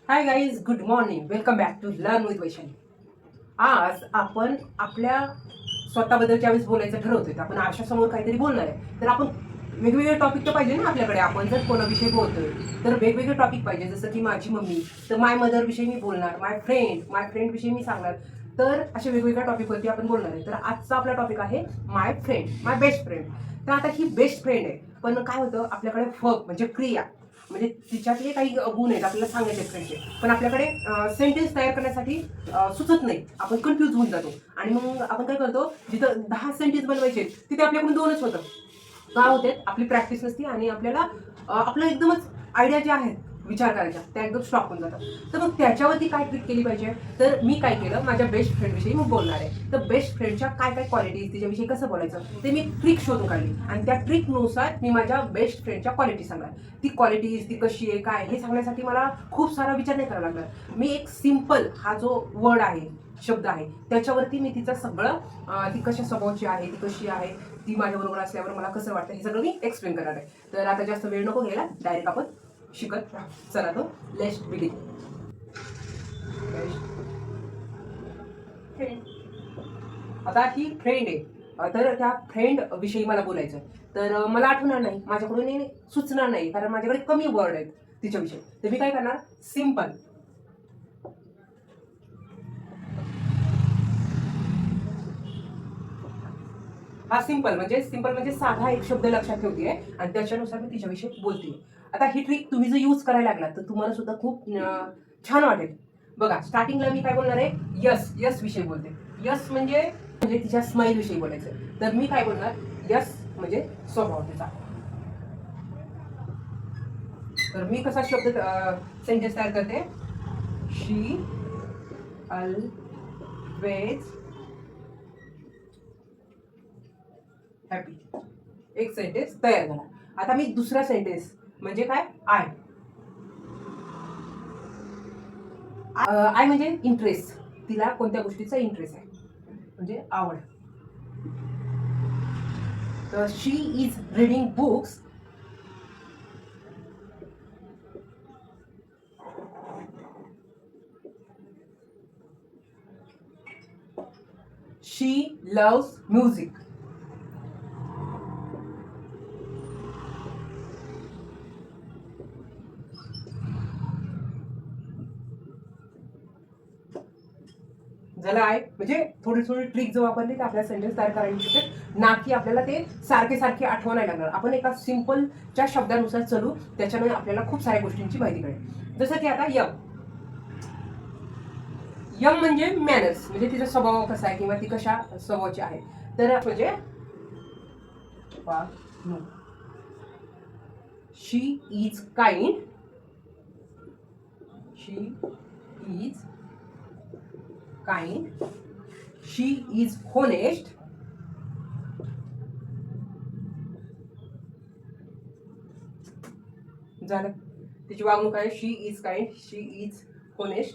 High guys, good morning. Welcome back to learn with Vaishali. आज आपण आपल्या स्वतःबद्दल ज्यावेळेस बोलायचं ठरवतोय, तर आपण आरशासमोर काहीतरी बोलणार आहे. तर आपण वेगवेगळे टॉपिक तर पाहिजे ना आपल्याकडे. आपण जर कोणाविषयी बोलतोय तर वेगवेगळे टॉपिक पाहिजे. जसं की माझी मम्मी, तर माय मदर विषयी मी बोलणार, माय फ्रेंड विषयी मी सांगणार. तर अशा वेगवेगळ्या टॉपिकवरती आपण बोलणार आहे. तर आजचा आपला टॉपिक आहे माय फ्रेंड, माय बेस्ट फ्रेंड. तर आता ही बेस्ट फ्रेंड आहे, पण काय होतं आपल्याकडे वर्क म्हणजे क्रिया, म्हणजे तिच्यातले काही गुण आहेत आपल्याला सांगायचे फ्रेंडचे, पण आपल्याकडे सेंटेन्स तयार करण्यासाठी सुचत नाही. आपण कन्फ्यूज होऊन जातो आणि मग आपण काय करतो, जिथं 10 सेंटेन्स बनवायचे तिथे आपल्याकडून 2च होतं. का होते? आपली प्रॅक्टिस नसती आणि आपल्याला आपलं एकदमच आयडिया ज्या आहेत विचार करायच्या त्या एकदम स्टॉप होऊन जातात. तर मग त्याच्यावरती काय ट्रिक केली पाहिजे? तर मी काय केलं, माझ्या बेस्ट फ्रेंडविषयी मी बोलणार आहे. तर बेस्ट फ्रेंडच्या काय काय क्वालिटीज, तिच्याविषयी कसं बोलायचं ते मी ट्रिक शोधून काढली आणि त्या ट्रिकनुसार मी माझ्या बेस्ट फ्रेंडच्या क्वालिटी सांगणार. ती क्वालिटीज, ती कशी आहे, काय हे सांगण्यासाठी मला खूप सारा विचार नाही करावा लागला. मी एक सिम्पल हा जो वर्ड आहे, शब्द आहे, त्याच्यावरती मी तिचं सगळं ती कशा स्वभावाची आहे, ती कशी आहे, ती माझ्याबरोबर असल्यावर मला कसं वाटतं, हे सगळं मी एक्सप्लेन करणार आहे. तर आता जास्त वेळ नको घ्यायला, डायरेक्ट आपण शिकत राहू. चला तो लेट्स बिगिन. आता ही फ्रेंड आहे. तर त्या फ्रेंड विषयी मला बोलायचं आहे. तर मला आठवणार नाही, माझ्याकडून हे सुचणार नाही, कारण माझ्याकडे कमी वर्ड आहेत तिच्याविषयी. तर मी काय करणार, सिम्पल. हा सिंपल म्हणजे साधा एक शब्द लक्षात ठेवते आणि त्याच्यानुसार मी तिच्याविषयी बोलते. आता ही ट्रिक तुम्ही जर यूज करायला लागला तर तुम्हाला सुद्धा खूप छान वाटेल. बघा, स्टार्टिंगला मी काय बोलणार आहे, यस यस विषयी बोलते. यस म्हणजे म्हणजे तिच्या स्माईल विषयी बोलायचं. तर मी काय बोलणार, यस म्हणजे स्वभाव तिचा. तर मी कसा शब्द सेंटेन्स तयार करते, शी ऑलवेज हॅपी. एक सेंटेन्स तयार झाला. आता मी दुसरा सेंटेन्स म्हणजे काय, आय. आय म्हणजे इंटरेस्ट, तिला कोणत्या गोष्टीचा इंटरेस्ट आहे म्हणजे आवड. तर she is reading books. She loves music. झालं आहे. म्हणजे थोडी थोडी ट्रिक जर वापरली तर आपल्याला सेंटेन्स तयार करायला शकते ना, की आपल्याला ते सारखे सारखे आठवण नाही लागणार. आपण एका सिंपलच्या शब्दानुसार चलू, त्याच्यामुळे आपल्याला खूप साऱ्या गोष्टींची माहिती कळेल. जसं की आता यम. यम म्हणजे मॅनर्स, म्हणजे तिचा स्वभाव कसा आहे किंवा ती कशा स्वभावाची आहे. तर म्हणजे she is kind. She is kind. She is honest. झालं. तिची वागणूक आहे, she is kind, she is honest,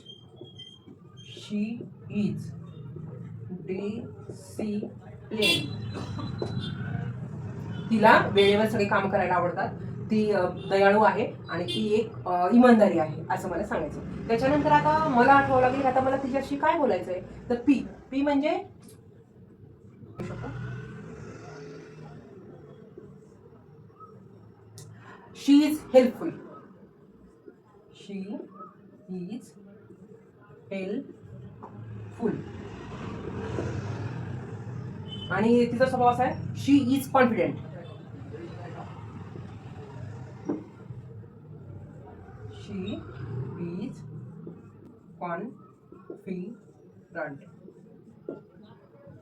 she is discipline. तिला वेळेवर सगळे काम करायला आवडतात, ती दयाळू आहे आणि ती एक इमानदारी आहे, असं मला सांगायचं. त्याच्यानंतर आता मला आठवावं लागेल, आता मला तिच्याशी काय बोलायचंय. तर पी. पी म्हणजे she is helpful. She is helpful. आणि तिचा स्वभाव असा आहे, she is confident. She is confident.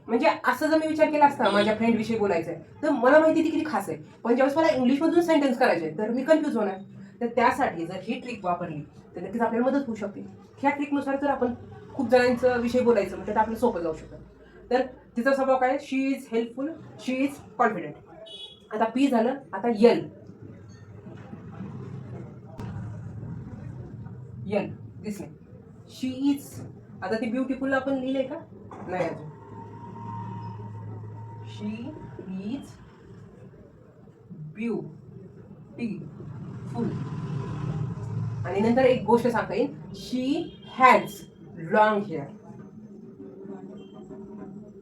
म्हणजे असं जर मी विचार केला असता माझ्या फ्रेंड विषयी बोलायचंय, तर मला माहिती ती किती खास आहे, पण ज्यावेळेस मला इंग्लिशमधून सेंटेन्स करायचे तर मी कन्फ्यूज होणार. तर त्यासाठी जर ही ट्रिक वापरली तर नक्कीच आपल्याला मदत होऊ शकते. ह्या ट्रिकनुसार जर आपण खूप जणांचं विषय बोलायचं म्हणजे तर आपलं सोपं जाऊ शकतं. तर तिचा स्वभाव काय, she is helpful, she is confident. आता पी झालं. आता यल. यल दिसले. She is. आता ती ब्युटिफुल आपण लिहिलंय का, नाही अजून. She is beautiful. आणि नंतर एक गोष्ट सांगता येईल, she has long hair.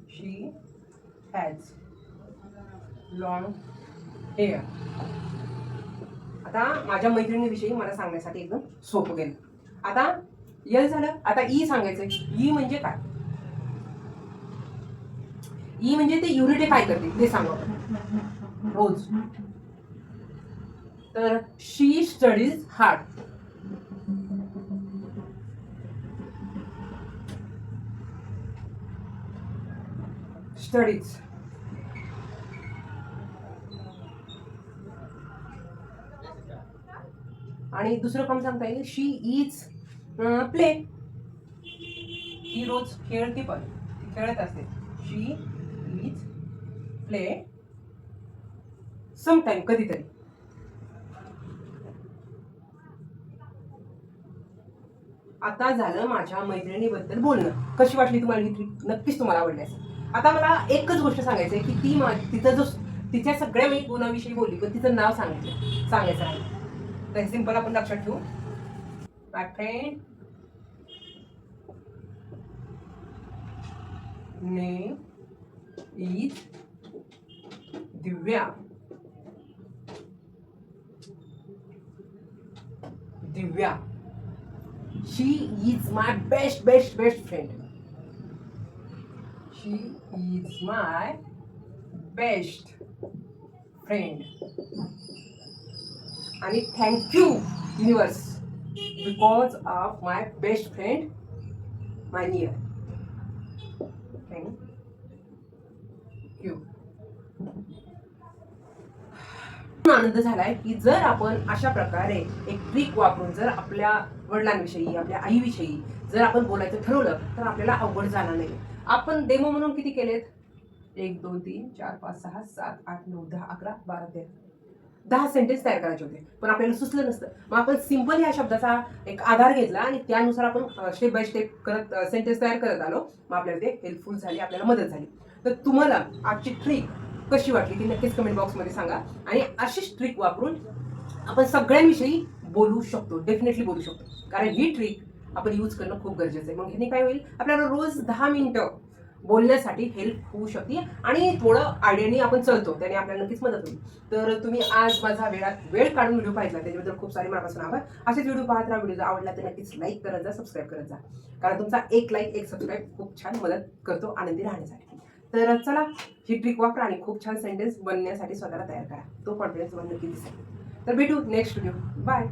She has long hair. आता माझ्या मैत्रिणीविषयी मला सांगण्यासाठी एकदम सोपं गेलं. आता यल झालं, आता ई सांगायचंय. ई म्हणजे काय? ई म्हणजे ते युनिट काय करते ते सांगू आपण रोज. तर शी स्टडीज हार्ड. स्टडीज. आणि दुसरं काम सांगता येईल, शी इज प्ले. ही रोज खेळते, पण खेळत असते. शी इज प्ले समटाईम, कधीतरी. आता झालं माझ्या मैत्रिणीबद्दल बोलणं. कशी वाटली तुम्हाला ही ट्रिप? नक्कीच तुम्हाला आवडली असेल. आता मला एकच गोष्ट सांगायचं आहे की तिचं जो तिच्या सगळ्या मी गुणाविषयी बोलली, पण तिचं नाव सांगायचं आहे. तर सिंपल आपण लक्षात ठेवू. My friend name is Divya. Divya. She is my best friend. She is my best friend. आणि thank you universe, because of my best friend my near. Thank you. आनंद झालाय की जर आपण अशा प्रकारे एक ट्रिक वापरून जर आपल्या वडिलांविषयी, आपल्या आईविषयी जर आपण बोलायचं ठरवलं तर आपल्याला अवघड जाणार नाही. आपण डेमो म्हणून किती केलेत? 1 2 3 4 5 6 7 8 9 10 11 12 13 10 सेंटेन्स तयार करायचे होते, पण आपल्याला सुचलं नसतं. मग आपण सिंपल या शब्दाचा एक आधार घेतला आणि त्यानुसार आपण स्टेप बाय स्टेप करत सेंटेन्स तयार करत आलो. मग आपल्याला ते हेल्पफुल झाली, आपल्याला मदत झाली. तर तुम्हाला आजची ट्रिक कशी वाटली ती नक्कीच कमेंट बॉक्समध्ये सांगा. आणि अशीच ट्रिक वापरून आपण सगळ्यांविषयी बोलू शकतो, डेफिनेटली बोलू शकतो. कारण ही ट्रिक आपण यूज करणं खूप गरजेचं आहे. मग ह्याने काय होईल, आपल्याला रोज 10 मिनिटं बोलण्यासाठी हेल्प होऊ शकते आणि थोडं आयडियाने आपण चालतो, त्याने आपल्याला नक्कीच मदत होईल. तर तुम्ही आज माझा वेळ काढून व्हिडिओ पाहिला, त्याच्याबद्दल खूप सारे मनापासून आभार. असेच व्हिडिओ पाहत राहा. व्हिडिओ आवडला तर नक्कीच लाईक करत जा, सबस्क्राईब करत जा. कारण तुमचा एक लाईक एक सबस्क्राईब खूप छान मदत करतो आनंदी राहण्यासाठी. तर चला, ही ट्रिक वापरा आणि खूप छान सेंटेन्स बनण्यासाठी स्वतःला तयार करा. तो कॉन्फिडन्स तुम्हाला नक्की दिसेल. तर भेटू नेक्स्ट व्हिडिओ. बाय.